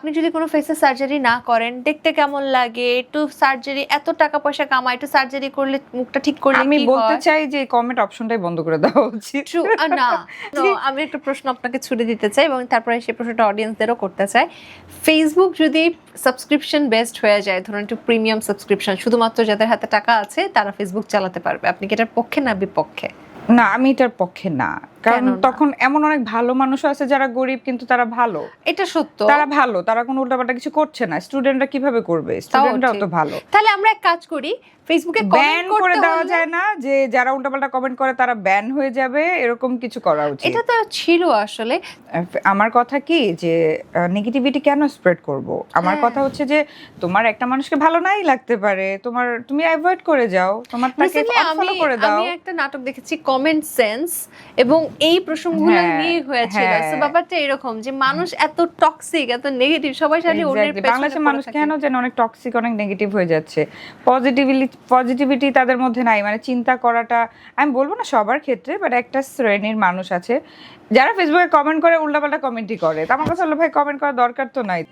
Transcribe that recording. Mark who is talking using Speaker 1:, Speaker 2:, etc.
Speaker 1: আপনি যদি কোনো ফেসে সার্জারি না করেন দেখতে কেমন লাগে, একটু সার্জারি এত টাকা পয়সা কামায়, একটু সার্জারি করলে মুখটা ঠিক করলে
Speaker 2: আমি
Speaker 1: কি
Speaker 2: বলতে
Speaker 1: হয়?
Speaker 2: চাই যে কমেন্ট অপশনটাই বন্ধ করে দেওয়া উচিত।
Speaker 1: ট্রু না no, আমি একটা প্রশ্ন আপনাকে ছুড়ে দিতে চাই এবং তারপরে সেই প্রশ্নটা অডিয়েন্সদেরও করতে চাই। ফেসবুক যদি সাবস্ক্রিপশন বেসড হয়ে যায়, ধরুন একটু প্রিমিয়াম সাবস্ক্রিপশন, শুধুমাত্র যাদের হাতে টাকা আছে তারা ফেসবুক চালাতে পারবে, আপনি কি এটার পক্ষে না বিপক্ষে?
Speaker 2: না, আমি এটার পক্ষে না, কারণ
Speaker 1: কেন না?
Speaker 2: তখন এমন অনেক ভালো মানুষও আছে যারা গরিব কিন্তু তারা ভালো,
Speaker 1: এটা সত্য।
Speaker 2: তারা ভালো, তারা কোনো উল্টাপাল্টা কিছু করছে না। স্টুডেন্টরা কিভাবে করবে? স্টুডেন্টরাও
Speaker 1: ঠিক।
Speaker 2: তো ভালো।
Speaker 1: তাহলে আমরা এক কাজ করি, ফেসবুকে
Speaker 2: ব্যান
Speaker 1: কমেন্ট
Speaker 2: করে
Speaker 1: করতে
Speaker 2: দেওয়া
Speaker 1: হলে
Speaker 2: যায় না যে যারা উল্টাপাল্টা কমেন্ট করে তারা ব্যান হয়ে যাবে, এরকম কিছু করা উচিত।
Speaker 1: এটা তো ছিল আসলে।
Speaker 2: আমার কথা কি যে নেগেটিভিটি কেন স্প্রেড করব? আমার
Speaker 1: হ্যাঁ।
Speaker 2: কথা হচ্ছে যে তোমার একটা মানুষকে ভালো নাই লাগতে পারে, তুমি অ্যাভয়েড করে যাও, তোমার তাকে
Speaker 1: Recently
Speaker 2: আনফলো করে দাও।
Speaker 1: আমি একটা নাটক দেখেছি কমেন্ট সেন্স, এবং এই প্রসঙ্গগুলো
Speaker 2: হ্যাঁ,
Speaker 1: নিয়ে হয়েছিল।
Speaker 2: হ্যাঁ।
Speaker 1: সো ব্যাপারটা এরকম যে মানুষ এত টক্সিক, এত নেগেটিভ, সবাই সাথে অন্যের
Speaker 2: Exactly.
Speaker 1: পেছনে
Speaker 2: বাংলাদেশের
Speaker 1: পড়ে
Speaker 2: মানুষ
Speaker 1: থাকে।
Speaker 2: কেন যেন অনেক টক্সিক, অনেক নেগেটিভ হয়ে যাচ্ছে। পজিটিভিটি তাদের মধ্যে নাই, মানে চিন্তা করাটা, আমি বলবো না সবার ক্ষেত্রে, বাট একটা শ্রেণীর মানুষ আছে যারা ফেসবুকে কমেন্ট করে উল্টাপাল্টা কমেন্টই করে। তো আমার কথা হলো ভাই, কমেন্ট করার দরকার তো নাই।